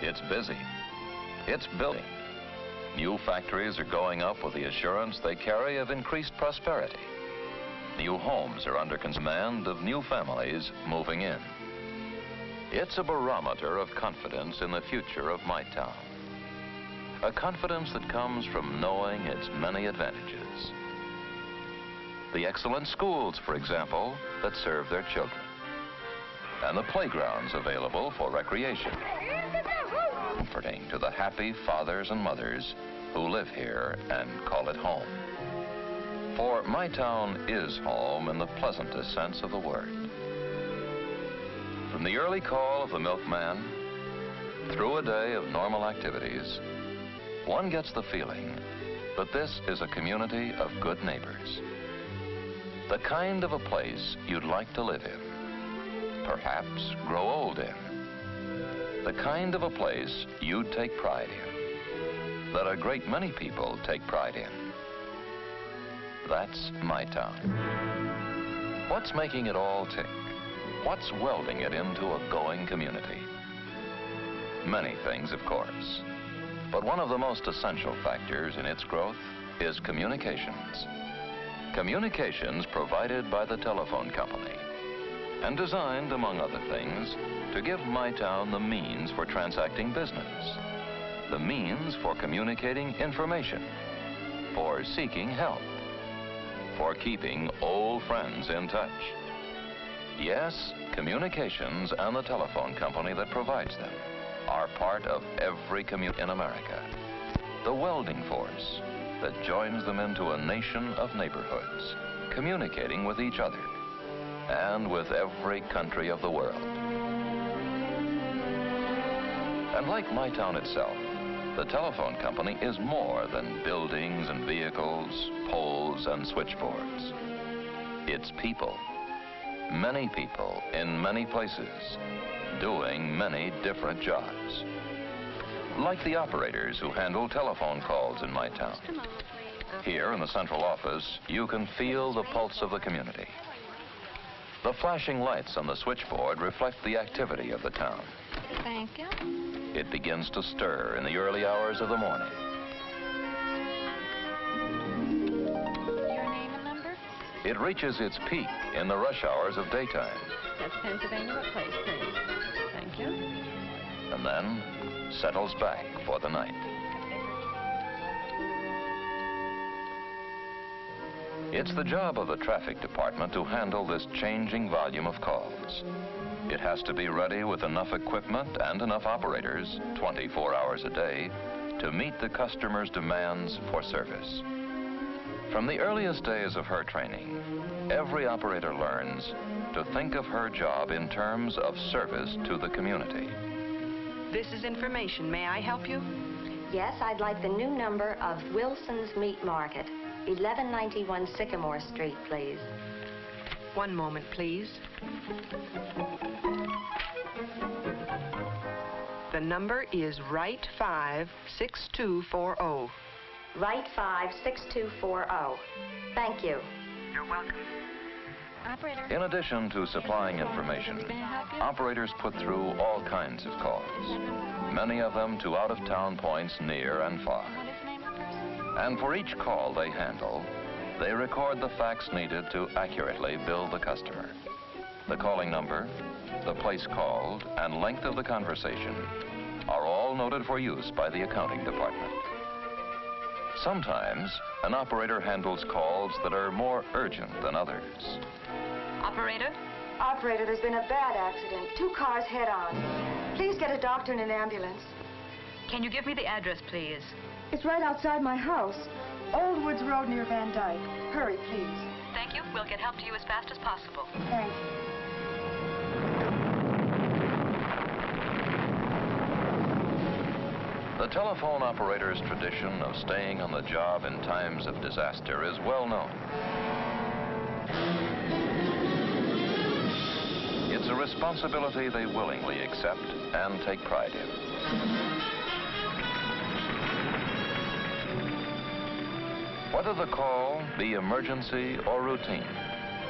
It's busy. It's building. New factories are going up with the assurance they carry of increased prosperity. New homes are under command of new families moving in. It's a barometer of confidence in the future of my town. A confidence that comes from knowing its many advantages. The excellent schools, for example, that serve their children. And the playgrounds available for recreation. Comforting to the happy fathers and mothers who live here and call it home. For my town is home in the pleasantest sense of the word. From the early call of the milkman, through a day of normal activities, one gets the feeling that this is a community of good neighbors. The kind of a place you'd like to live in, perhaps grow old in. The kind of a place you'd take pride in, that a great many people take pride in. That's my town. What's making it all tick? What's welding it into a going community? Many things, of course. But one of the most essential factors in its growth is communications. Communications provided by the telephone company and designed, among other things, to give my town the means for transacting business, the means for communicating information, for seeking help, for keeping old friends in touch. Yes, communications and the telephone company that provides them are part of every community in America. The welding force that joins them into a nation of neighborhoods, communicating with each other and with every country of the world. And like my town itself, the telephone company is more than buildings and vehicles, poles and switchboards. It's people. Many people in many places, doing many different jobs. Like the operators who handle telephone calls in my town. Here in the central office, you can feel the pulse of the community. The flashing lights on the switchboard reflect the activity of the town. Thank you. It begins to stir in the early hours of the morning. Your name and number? It reaches its peak in the rush hours of daytime. That's Pennsylvania. What place, please? Thank you. And then settles back for the night. It's the job of the traffic department to handle this changing volume of calls. It has to be ready with enough equipment and enough operators 24 hours a day to meet the customer's demands for service. From the earliest days of her training, every operator learns to think of her job in terms of service to the community. This is information. May I help you? Yes, I'd like the new number of Wilson's Meat Market, 1191 Sycamore Street, please. One moment, please. The number is right 56240. Right 56240. Thank you. You're welcome. Operator. In addition to supplying information, May I help you? operators put through all kinds of calls, many of them to out-of-town points near and far. What is the name of the person? And for each call they handle, they record the facts needed to accurately bill the customer. The calling number, the place called, and length of the conversation are all noted for use by the accounting department. Sometimes, an operator handles calls that are more urgent than others. Operator? Operator, there's been a bad accident. 2 cars head-on. Please get a doctor and an ambulance. Can you give me the address, please? It's right outside my house. Old Woods Road near Van Dyke. Hurry, please. Thank you. We'll get help to you as fast as possible. Thank you. The telephone operator's tradition of staying on the job in times of disaster is well known. It's a responsibility they willingly accept and take pride in. Whether the call be emergency or routine,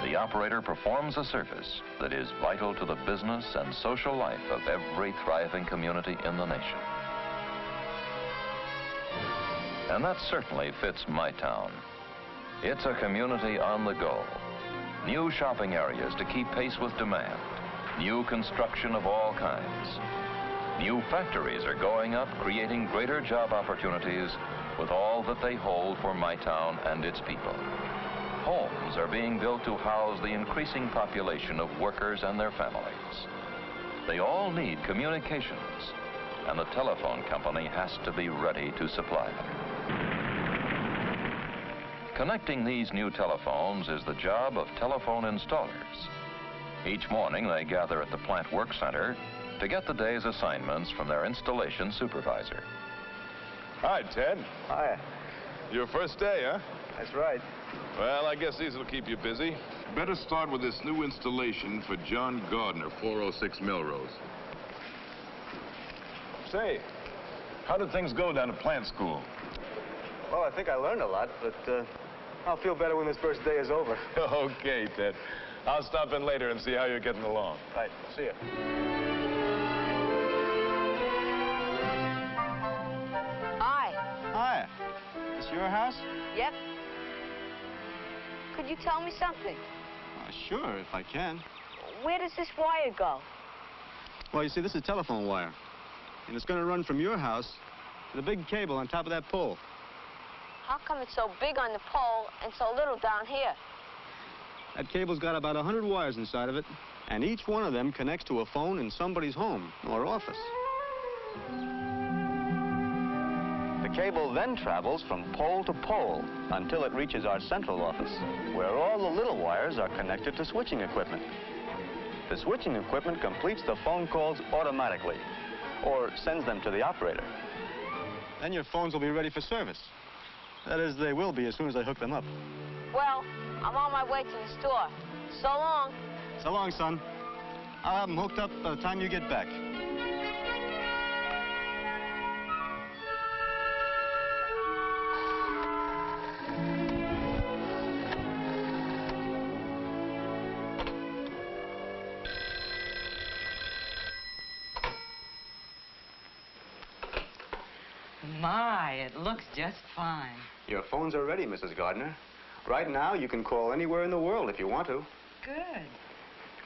the operator performs a service that is vital to the business and social life of every thriving community in the nation. And that certainly fits my town. It's a community on the go. New shopping areas to keep pace with demand. New construction of all kinds. New factories are going up, creating greater job opportunities with all that they hold for my town and its people. Homes are being built to house the increasing population of workers and their families. They all need communications, and the telephone company has to be ready to supply them. Connecting these new telephones is the job of telephone installers. Each morning they gather at the plant work center to get the day's assignments from their installation supervisor. Hi, Ted. Hi. Your first day, huh? That's right. Well, I guess these will keep you busy. Better start with this new installation for John Gardner, 406 Melrose. Say, how did things go down at plant school? Well, I think I learned a lot, but I'll feel better when this first day is over. Okay, Ted. I'll stop in later and see how you're getting along. Right. See ya. Hi. Hi. Is this your house? Yep. Could you tell me something? Sure, if I can. Where does this wire go? Well, you see, this is telephone wire. And it's going to run from your house to the big cable on top of that pole. How come it's so big on the pole and so little down here? That cable's got about 100 wires inside of it, and each one of them connects to a phone in somebody's home or office. The cable then travels from pole to pole until it reaches our central office, where all the little wires are connected to switching equipment. The switching equipment completes the phone calls automatically, or sends them to the operator. Then your phones will be ready for service. That is, they will be as soon as I hook them up. Well, I'm on my way to the store. So long. So long, son. I'll have them hooked up by the time you get back. My, it looks just fine. Your phones are ready, Mrs. Gardner. Right now, you can call anywhere in the world if you want to. Good.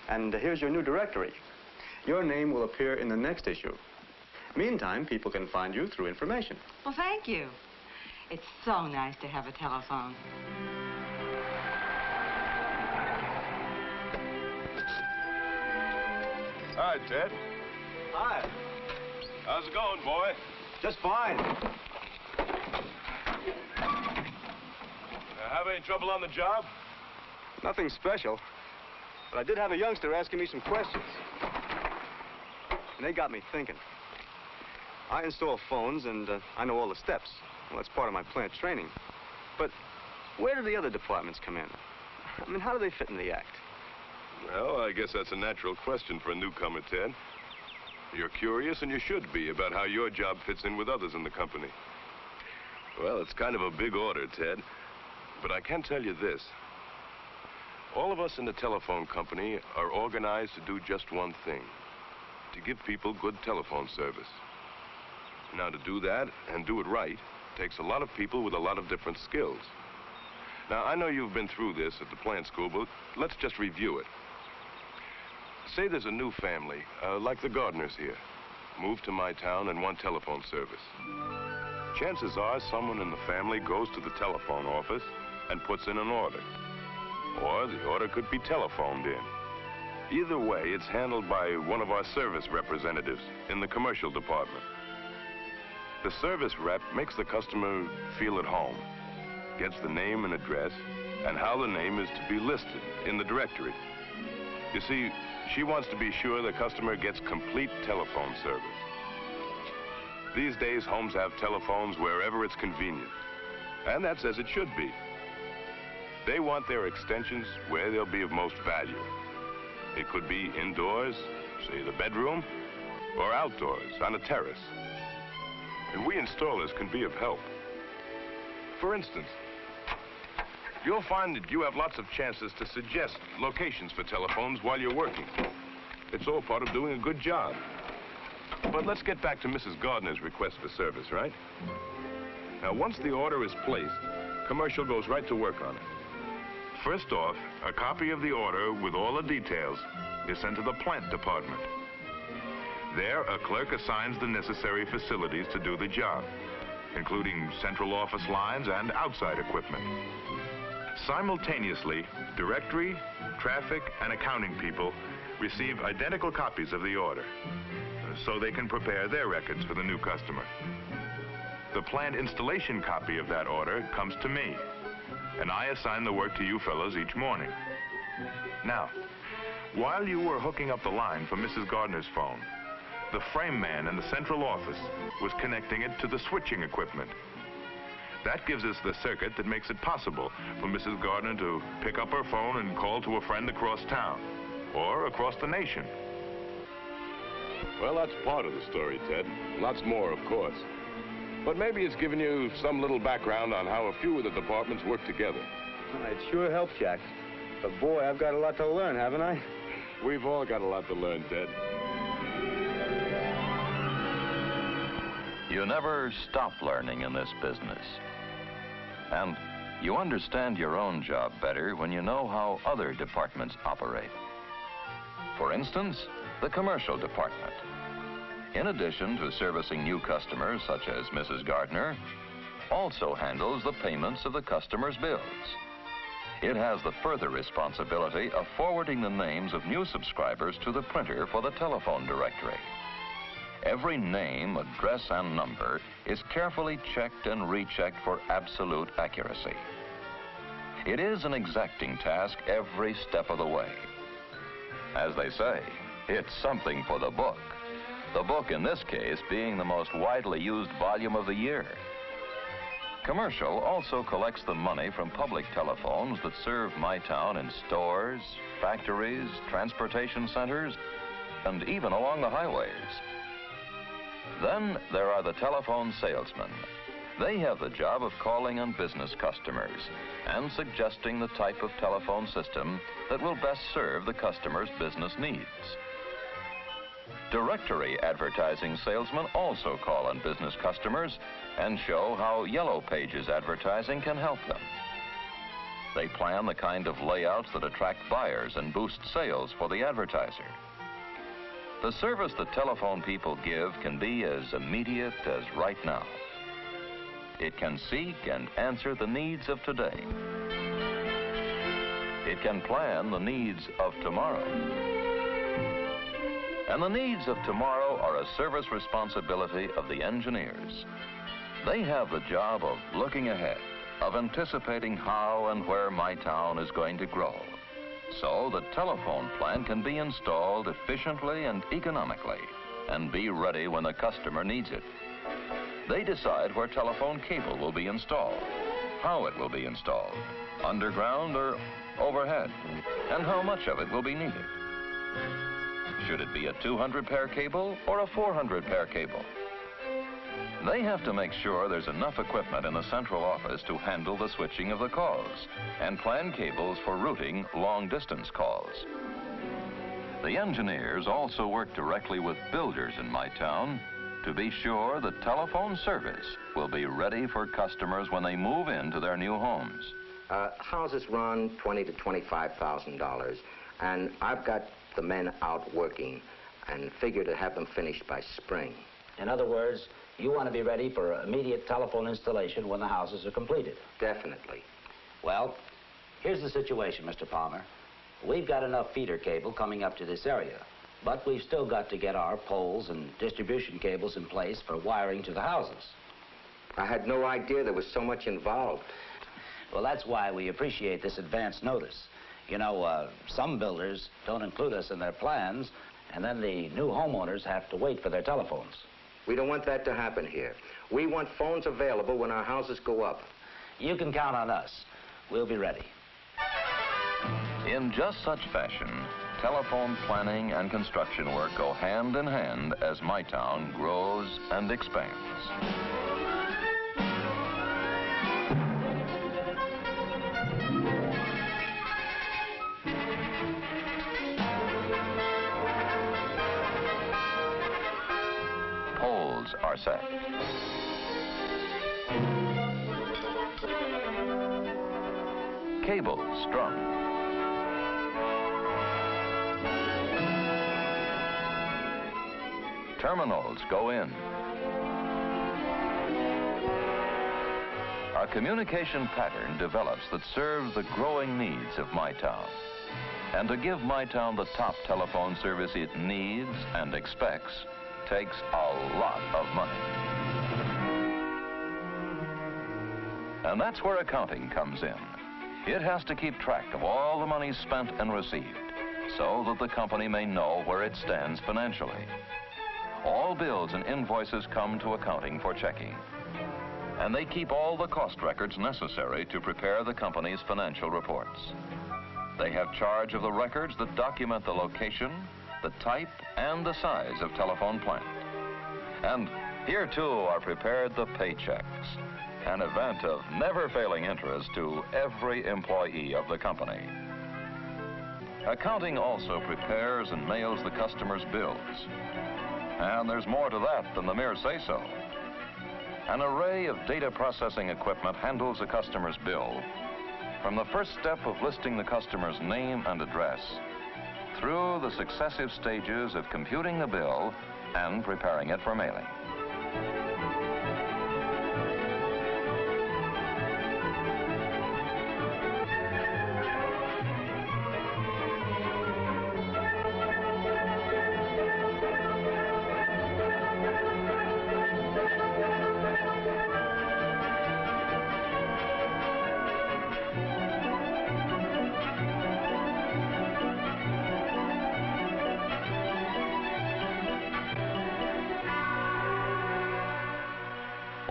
And here's your new directory. Your name will appear in the next issue. Meantime, people can find you through information. Well, thank you. It's so nice to have a telephone. Hi, Ted. Hi. How's it going, boy? Just fine. Have any trouble on the job? Nothing special. But I did have a youngster asking me some questions. And they got me thinking. I install phones, and I know all the steps. Well, that's part of my plant training. But where do the other departments come in? I mean, how do they fit in the act? Well, I guess that's a natural question for a newcomer, Ted. You're curious, and you should be, about how your job fits in with others in the company. Well, it's kind of a big order, Ted. But I can tell you this. All of us in the telephone company are organized to do just one thing. To give people good telephone service. Now, to do that, and do it right, takes a lot of people with a lot of different skills. Now, I know you've been through this at the plant school, but let's just review it. Say there's a new family, like the Gardners here, moved to my town and want telephone service. Chances are someone in the family goes to the telephone office and puts in an order. Or the order could be telephoned in. Either way, it's handled by one of our service representatives in the commercial department. The service rep makes the customer feel at home, gets the name and address, and how the name is to be listed in the directory. You see, she wants to be sure the customer gets complete telephone service. These days, homes have telephones wherever it's convenient. And that's as it should be. They want their extensions where they'll be of most value. It could be indoors, say the bedroom, or outdoors on a terrace. And we installers can be of help. For instance, You'll find that you have lots of chances to suggest locations for telephones while you're working. It's all part of doing a good job. But let's get back to Mrs. Gardner's request for service, right? Now, once the order is placed, commercial goes right to work on it. First off, a copy of the order with all the details is sent to the plant department. There, a clerk assigns the necessary facilities to do the job, including central office lines and outside equipment. Simultaneously, directory, traffic, and accounting people receive identical copies of the order, so they can prepare their records for the new customer. The plant installation copy of that order comes to me, and I assign the work to you fellows each morning. Now, while you were hooking up the line for Mrs. Gardner's phone, the frame man in the central office was connecting it to the switching equipment. That gives us the circuit that makes it possible for Mrs. Gardner to pick up her phone and call to a friend across town, or across the nation. Well, that's part of the story, Ted. Lots more, of course. But maybe it's given you some little background on how a few of the departments work together. It sure helps, Jack. But boy, I've got a lot to learn, haven't I? We've all got a lot to learn, Ted. You never stop learning in this business. And you understand your own job better when you know how other departments operate. For instance, the commercial department. In addition to servicing new customers, such as Mrs. Gardner, also handles the payments of the customers' bills. It has the further responsibility of forwarding the names of new subscribers to the printer for the telephone directory. Every name, address, and number is carefully checked and rechecked for absolute accuracy. It is an exacting task every step of the way. As they say, it's something for the book. The book, in this case, being the most widely used volume of the year. Commercial also collects the money from public telephones that serve my town in stores, factories, transportation centers, and even along the highways. Then there are the telephone salesmen. They have the job of calling on business customers and suggesting the type of telephone system that will best serve the customer's business needs. Directory advertising salesmen also call on business customers and show how Yellow Pages advertising can help them. They plan the kind of layouts that attract buyers and boost sales for the advertiser. The service that telephone people give can be as immediate as right now. It can seek and answer the needs of today. It can plan the needs of tomorrow. And the needs of tomorrow are a service responsibility of the engineers. They have the job of looking ahead, of anticipating how and where my town is going to grow, so the telephone plant can be installed efficiently and economically and be ready when the customer needs it. They decide where telephone cable will be installed, how it will be installed, underground or overhead, and how much of it will be needed. Should it be a 200-pair cable or a 400-pair cable? They have to make sure there's enough equipment in the central office to handle the switching of the calls and plan cables for routing long-distance calls. The engineers also work directly with builders in my town to be sure the telephone service will be ready for customers when they move into their new homes. Houses run $20,000 to $25,000, and I've got the men out working and figure to have them finished by spring. In other words, you want to be ready for immediate telephone installation when the houses are completed. Definitely. Well, here's the situation, Mr. Palmer. We've got enough feeder cable coming up to this area, but we've still got to get our poles and distribution cables in place for wiring to the houses. I had no idea there was so much involved. Well, that's why we appreciate this advance notice. You know, some builders don't include us in their plans, and then the new homeowners have to wait for their telephones. We don't want that to happen here. We want phones available when our houses go up. You can count on us. We'll be ready. In just such fashion, telephone planning and construction work go hand in hand as my town grows and expands. are set. Cables strung. Terminals go in. A communication pattern develops that serves the growing needs of my town. And to give my town the top telephone service it needs and expects takes a lot of money. And that's where accounting comes in. It has to keep track of all the money spent and received so that the company may know where it stands financially. All bills and invoices come to accounting for checking. And they keep all the cost records necessary to prepare the company's financial reports. They have charge of the records that document the location, the type, and the size of telephone plant. And here, too, are prepared the paychecks, an event of never-failing interest to every employee of the company. Accounting also prepares and mails the customer's bills. And there's more to that than the mere say-so. An array of data processing equipment handles a customer's bill, from the first step of listing the customer's name and address, through the successive stages of computing the bill and preparing it for mailing.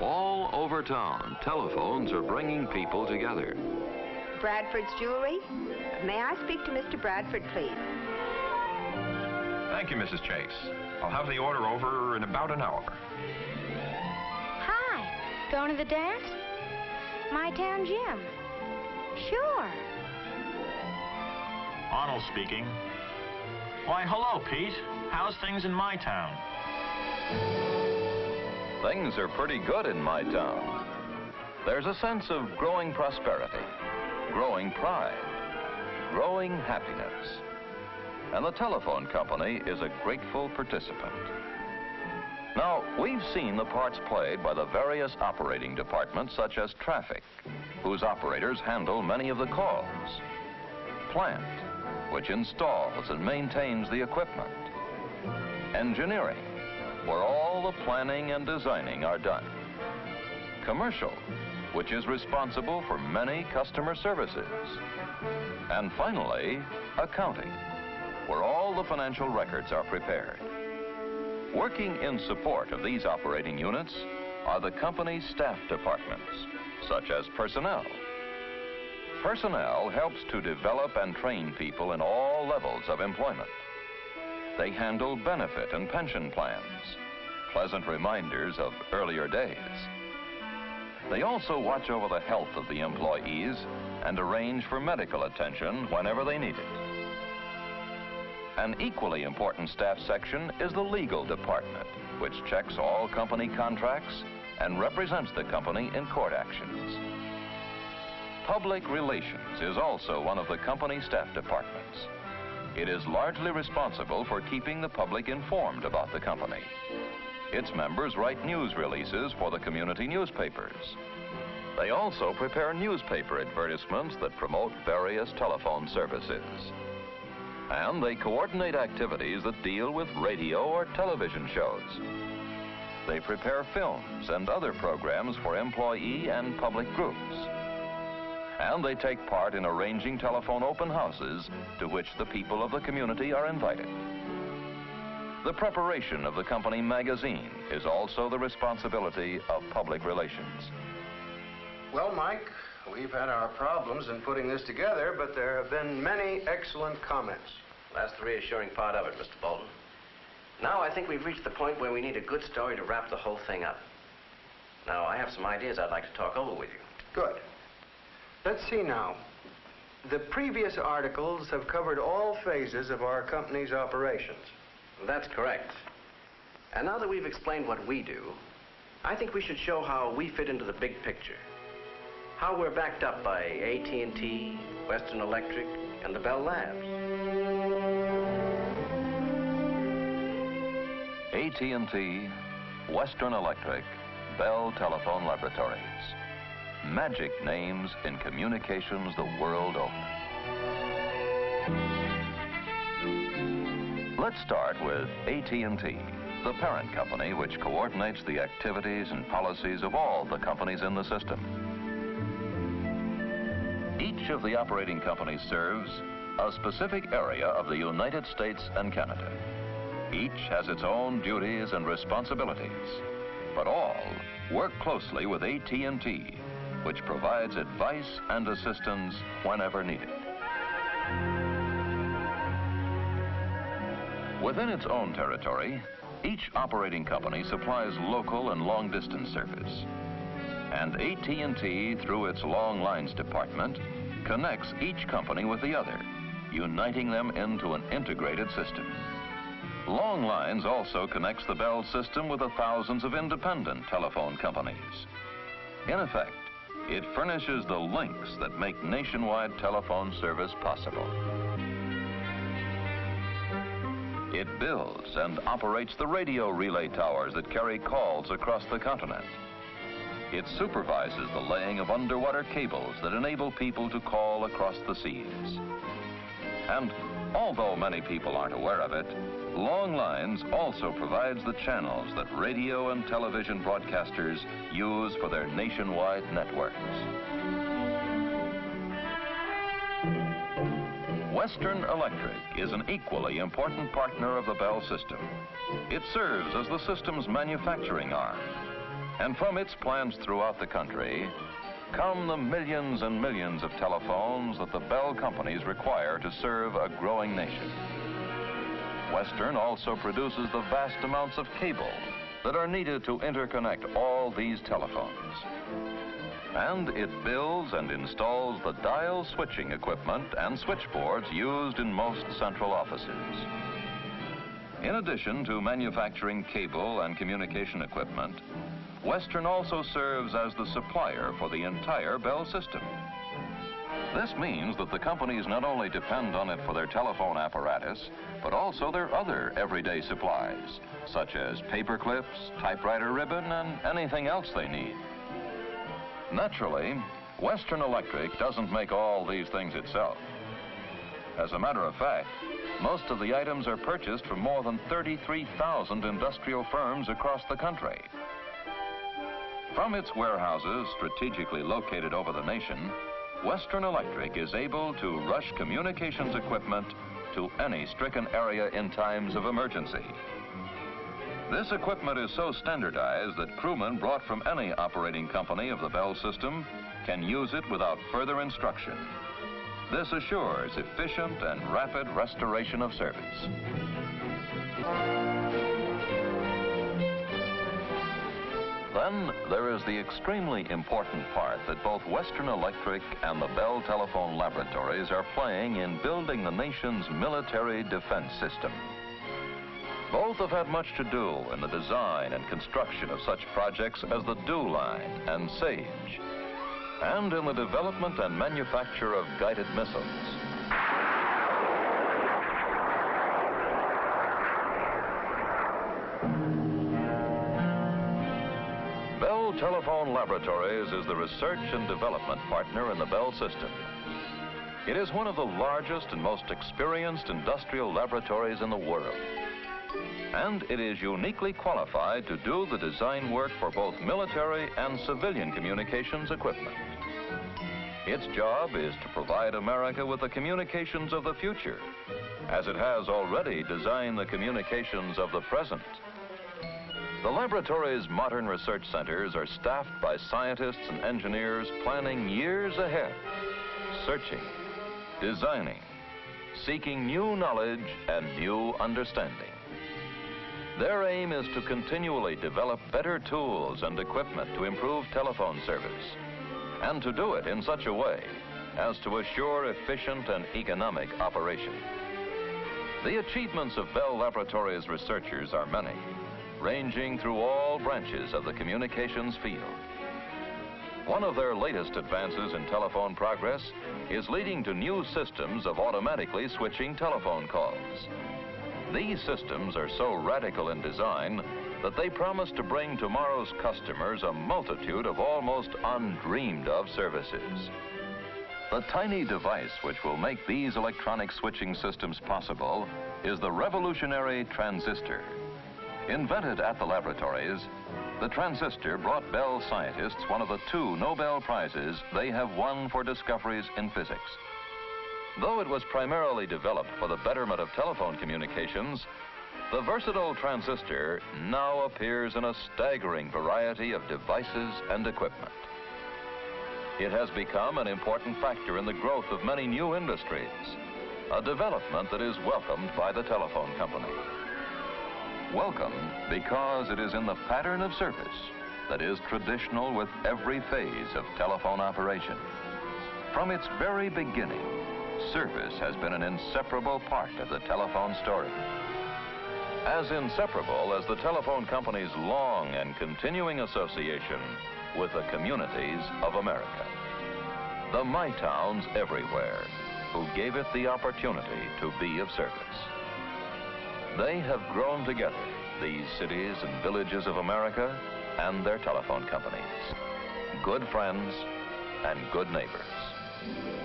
All over town, telephones are bringing people together. Bradford's Jewelry? May I speak to Mr. Bradford, please? Thank you, Mrs. Chase. I'll have the order over in about an hour. Hi. Going to the dance? My town gym. Sure. Arnold speaking. Why, hello, Pete. How's things in my town? Things are pretty good in my town. There's a sense of growing prosperity, growing pride, growing happiness. And the telephone company is a grateful participant. Now, we've seen the parts played by the various operating departments, such as traffic, whose operators handle many of the calls. Plant, which installs and maintains the equipment. Engineering, where all the planning and designing are done. Commercial, which is responsible for many customer services. And finally, accounting, where all the financial records are prepared. Working in support of these operating units are the company's staff departments, such as personnel. Personnel helps to develop and train people in all levels of employment. They handle benefit and pension plans, pleasant reminders of earlier days. They also watch over the health of the employees and arrange for medical attention whenever they need it. An equally important staff section is the legal department, which checks all company contracts and represents the company in court actions. Public relations is also one of the company staff departments. It is largely responsible for keeping the public informed about the company. Its members write news releases for the community newspapers. They also prepare newspaper advertisements that promote various telephone services. And they coordinate activities that deal with radio or television shows. They prepare films and other programs for employee and public groups. And they take part in arranging telephone open houses to which the people of the community are invited. The preparation of the company magazine is also the responsibility of public relations. Well, Mike, we've had our problems in putting this together, but there have been many excellent comments. That's the reassuring part of it, Mr. Bolton. Now I think we've reached the point where we need a good story to wrap the whole thing up. Now, I have some ideas I'd like to talk over with you. Good. Let's see now. The previous articles have covered all phases of our company's operations. That's correct. And now that we've explained what we do, I think we should show how we fit into the big picture. How we're backed up by AT&T, Western Electric, and the Bell Labs. AT&T, Western Electric, Bell Telephone Laboratories. Magic names in communications the world over. Let's start with AT&T, the parent company which coordinates the activities and policies of all the companies in the system. Each of the operating companies serves a specific area of the United States and Canada. Each has its own duties and responsibilities, but all work closely with AT&T, which provides advice and assistance whenever needed. Within its own territory, each operating company supplies local and long-distance service. And AT&T, through its long lines department, connects each company with the other, uniting them into an integrated system. Long lines also connects the Bell system with the thousands of independent telephone companies. In effect, it furnishes the links that make nationwide telephone service possible. It builds and operates the radio relay towers that carry calls across the continent. It supervises the laying of underwater cables that enable people to call across the seas. And although many people aren't aware of it, Long Lines also provides the channels that radio and television broadcasters use for their nationwide networks. Western Electric is an equally important partner of the Bell system. It serves as the system's manufacturing arm. And from its plants throughout the country come the millions and millions of telephones that the Bell companies require to serve a growing nation. Western also produces the vast amounts of cable that are needed to interconnect all these telephones. And it builds and installs the dial switching equipment and switchboards used in most central offices. In addition to manufacturing cable and communication equipment, Western also serves as the supplier for the entire Bell system. This means that the companies not only depend on it for their telephone apparatus, but also their other everyday supplies, such as paper clips, typewriter ribbon, and anything else they need. Naturally, Western Electric doesn't make all these things itself. As a matter of fact, most of the items are purchased from more than 33,000 industrial firms across the country. From its warehouses strategically located over the nation, Western Electric is able to rush communications equipment to any stricken area in times of emergency. This equipment is so standardized that crewmen brought from any operating company of the Bell system can use it without further instruction. This assures efficient and rapid restoration of service. Then there is the extremely important part that both Western Electric and the Bell Telephone Laboratories are playing in building the nation's military defense system. Both have had much to do in the design and construction of such projects as the DEW Line and SAGE, and in the development and manufacture of guided missiles. Bell Telephone Laboratories is the research and development partner in the Bell system. It is one of the largest and most experienced industrial laboratories in the world. And it is uniquely qualified to do the design work for both military and civilian communications equipment. Its job is to provide America with the communications of the future, as it has already designed the communications of the present. The laboratory's modern research centers are staffed by scientists and engineers planning years ahead, searching, designing, seeking new knowledge and new understanding. Their aim is to continually develop better tools and equipment to improve telephone service, and to do it in such a way as to assure efficient and economic operation. The achievements of Bell Laboratories researchers are many, ranging through all branches of the communications field. One of their latest advances in telephone progress is leading to new systems of automatically switching telephone calls. These systems are so radical in design that they promise to bring tomorrow's customers a multitude of almost undreamed of services. The tiny device which will make these electronic switching systems possible is the revolutionary transistor. Invented at the laboratories, the transistor brought Bell scientists one of the 2 Nobel Prizes they have won for discoveries in physics. Though it was primarily developed for the betterment of telephone communications, the versatile transistor now appears in a staggering variety of devices and equipment. It has become an important factor in the growth of many new industries, a development that is welcomed by the telephone company. Welcomed because it is in the pattern of service that is traditional with every phase of telephone operation. From its very beginning, service has been an inseparable part of the telephone story. As inseparable as the telephone company's long and continuing association with the communities of America. The My Towns everywhere who gave it the opportunity to be of service. They have grown together, these cities and villages of America and their telephone companies. Good friends and good neighbors.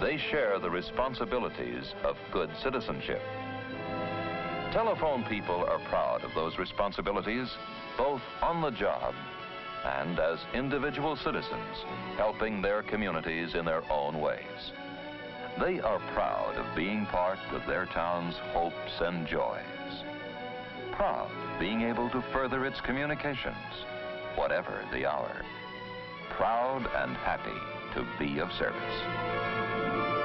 They share the responsibilities of good citizenship. Telephone people are proud of those responsibilities, both on the job and as individual citizens, helping their communities in their own ways. They are proud of being part of their town's hopes and joys. Proud being able to further its communications, whatever the hour. Proud and happy to be of service.